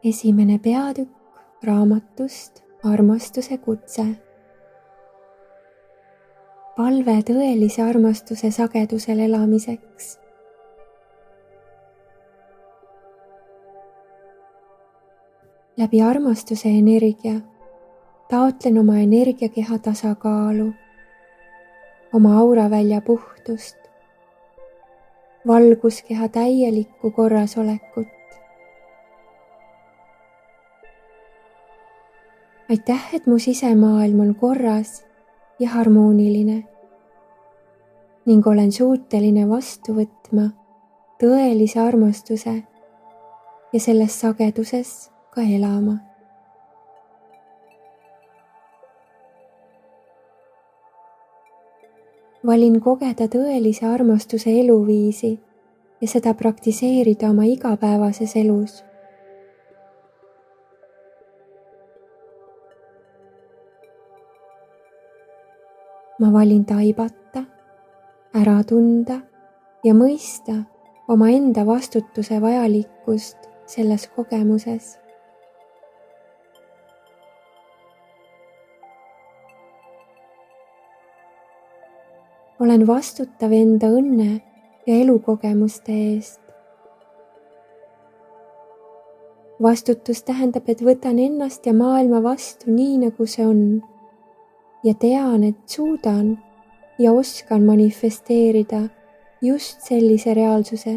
Esimene peatükk raamatust Armastuse kutse. Palve tõelise armastuse sagedusel elamiseks. Läbi armastuse energia taotlen oma energiakeha tasakaalu, oma auravälja puhtust, valguskeha täielikku korrasolekut. Aitäh, et mu sisemaailm on korras ja harmooniline ning olen suuteline vastu võtma tõelise armastuse ja selles sageduses ka elama. Valin kogeda tõelise armastuse eluviisi ja seda praktiseerida oma igapäevases elus. Ma valin taibata, ära tunda ja mõista omaenda vastutuse vajalikkust selles kogemuses. Olen vastutav enda õnne ja elukogemuste eest. Vastutus tähendab, et võtan ennast ja maailma vastu nii, nagu see on ja tean, et suudan ja oskan manifesteerida just sellise reaalsuse,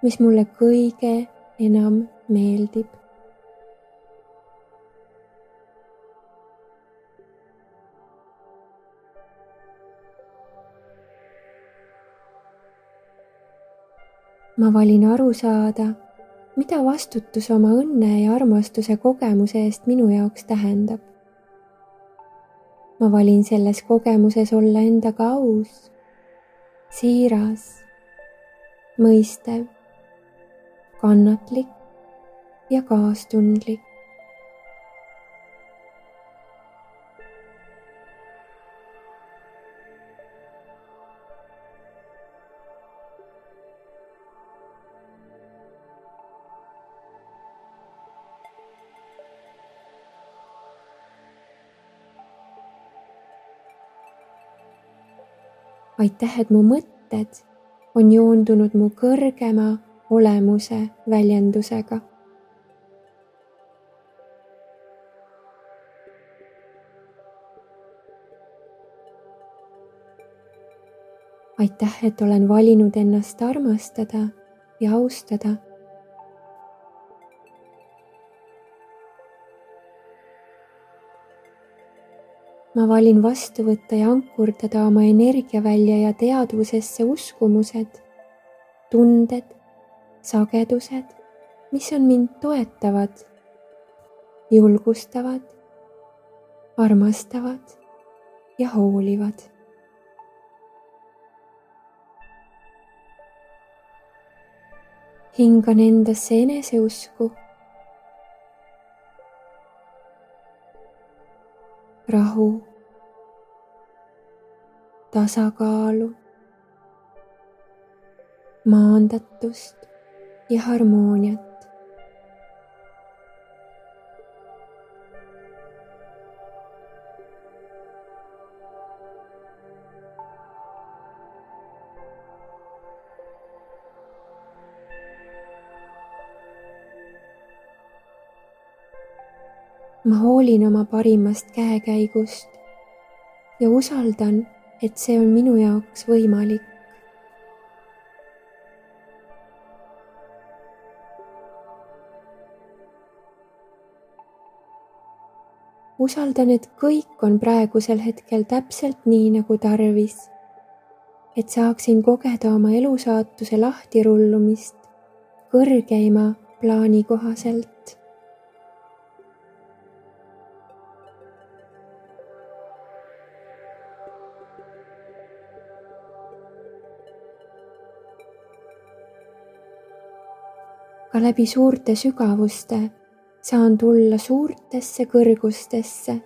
mis mulle kõige enam meeldib. Ma valin aru saada, mida vastutus oma õnne ja armastuse kogemuse eest minu jaoks tähendab. Ma valin selles kogemuses olla endaga aus, siiras, mõistev, kannatlik ja kaastundlik. Aitäh, et mu mõtted on joondunud mu kõrgema olemuse väljendusega. Aitäh, et olen valinud ennast armastada ja austada. Ma valin vastu võtta ja ankurdada oma energiavälja ja teadvusesse uskumused, tunded, sagedused, mis on mind toetavad, julgustavad, armastavad ja hoolivad. Hingan endasse eneseusku, rahu, tasakaalu, maandatust ja harmooniat. Ma hoolin oma parimast käekäigust ja usaldan, et see on minu jaoks võimalik. Usaldan, et kõik on praegusel hetkel täpselt nii, nagu tarvis, et saaksin kogeda oma elusaatuse lahtirullumist kõrgeima plaani kohaselt. Ka läbi suurte sügavuste saan tulla suurtesse kõrgustesse.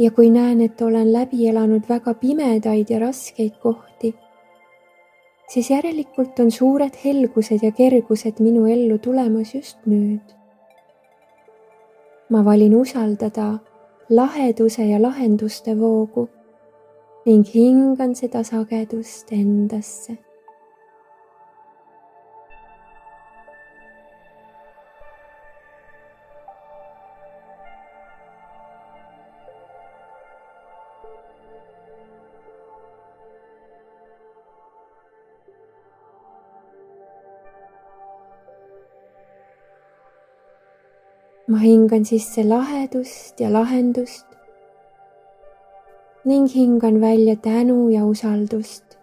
Ja kui näen, et olen läbi elanud väga pimedaid ja raskeid kohti, siis järelikult on suured helgused ja kergused minu ellu tulemas just nüüd. ma valin usaldada laheduse ja lahenduste voogu ning hingan seda sagedust endasse. Ma hingan sisse lahedust ja lahendust ning hingan välja tänu ja usaldust.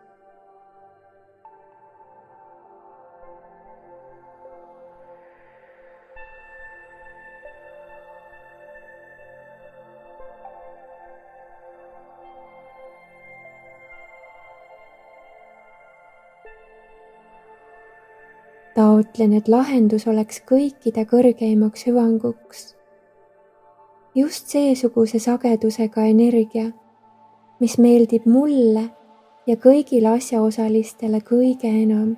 Taotlen, et lahendus oleks kõikide kõrgeimaks hüvanguks. Just seesuguse sagedusega energia, mis meeldib mulle ja kõigile asjaosalistele kõige enam.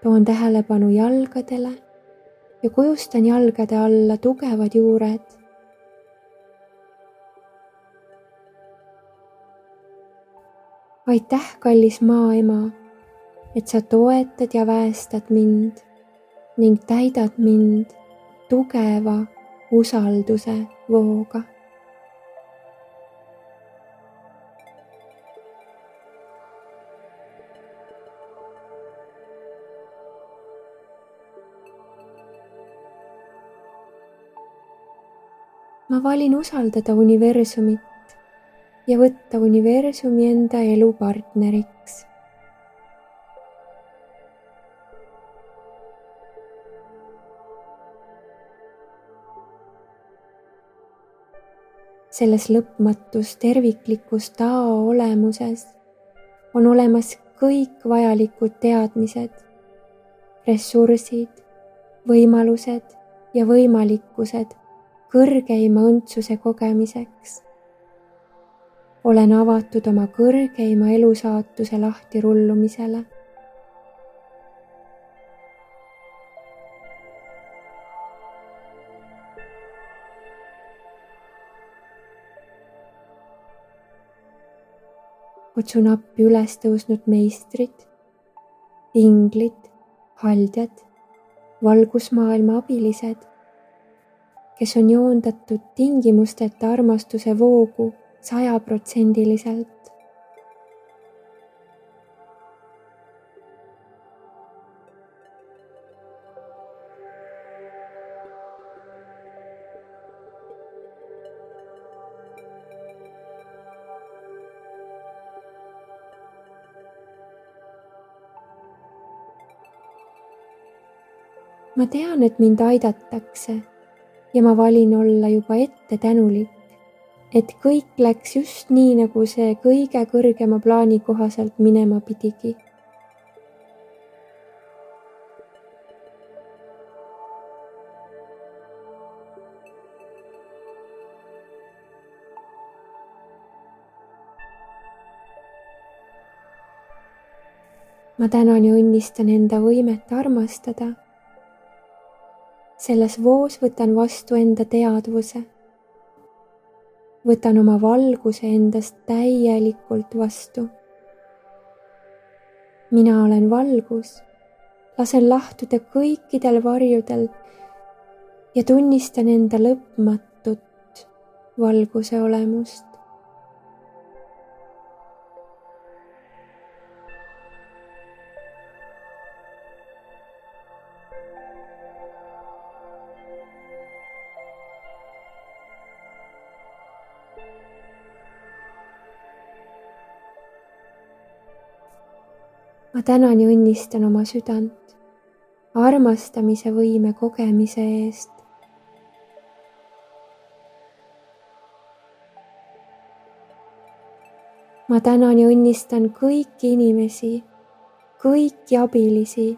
Toon tähelepanu jalgadele ja kujustan jalgade alla tugevad juured. Aitäh, kallis maaema, et sa toetad ja väestad mind ning täidad mind tugeva usalduse vooga. Ma valin usaldada universumit ja võtta universumi enda elu partneriks. Selles lõpmatus terviklikus Tao olemuses on olemas kõik vajalikud teadmised, ressursid, võimalused ja võimalikkused kõrgeima õndsuse kogemiseks. Olen avatud oma kõrgeima elusaatuse lahtirullumisele. Kutsun appi üles tõusnud meistrid, inglid, haldjad, valgusmaailma abilised, kes on joondatud tingimusteta armastuse voogu 100%. Ma tean, et mind aidatakse ja ma valin olla juba ette tänulik, et kõik läks just nii, nagu see kõige kõrgema plaani kohaselt minema pidigi. Ma tänan ja õnnistan enda võimet armastada. Selles voos võtan vastu enda teadvuse. Võtan oma valguse endast täielikult vastu. Mina olen valgus, lasen lahtuda kõikidel varjudel ja tunnistan enda lõpmatut valguse olemust. Ma tänan ja õnnistan oma südant armastamise võime kogemise eest. Ma tänan ja õnnistan kõiki inimesi, kõiki abilisi,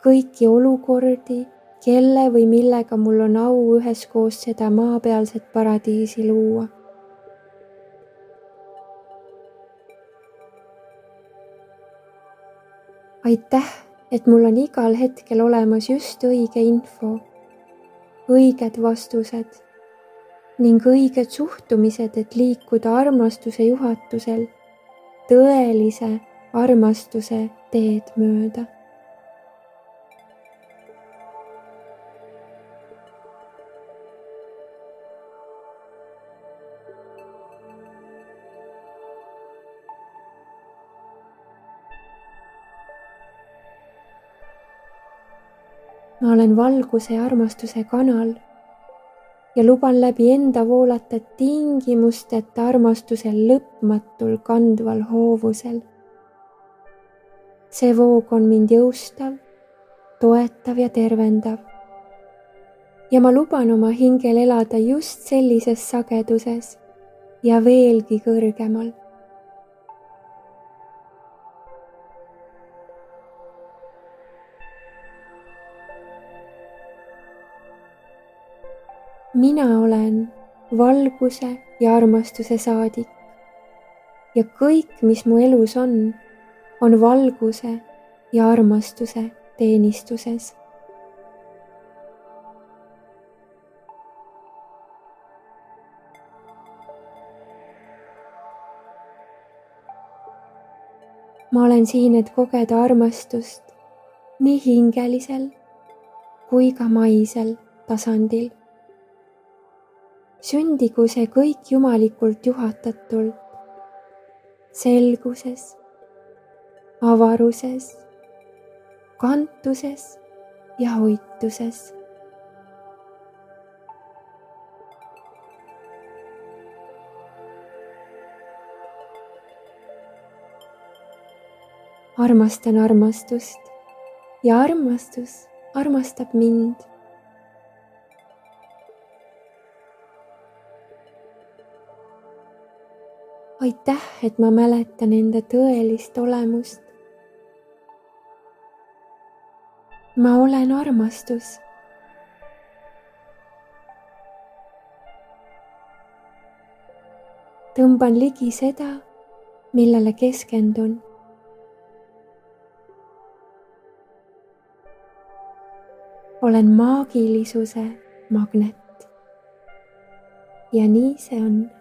kõiki olukordi, kelle või millega mul on au üheskoos seda maapealset paradiisi luua. aitäh, et mul on igal hetkel olemas just õige info, õiged vastused ning õiged suhtumised, et liikuda armastuse juhatusel tõelise armastuse teed mööda. Ma olen valguse ja armastuse kanal ja luban läbi enda voolata tingimusteta armastusel lõpmatul kandval hoovusel. See voog on mind jõustav, toetav ja tervendav. Ja ma luban oma hingel elada just sellises sageduses ja veelgi kõrgemal. Mina olen valguse ja armastuse saadik ja kõik, mis mu elus on valguse ja armastuse teenistuses. Ma olen siin, et kogeda armastust nii hingelisel kui ka maisel tasandil. Sündigu see kõik jumalikult juhatatult, selguses, avaruses, kantuses ja hoituses. Armastan armastust ja armastus armastab mind. Aitäh, et ma mäletan enda tõelist olemust. Ma olen armastus. Tõmban ligi seda, millele keskendun. Olen maagilisuse magnet. Ja nii see on.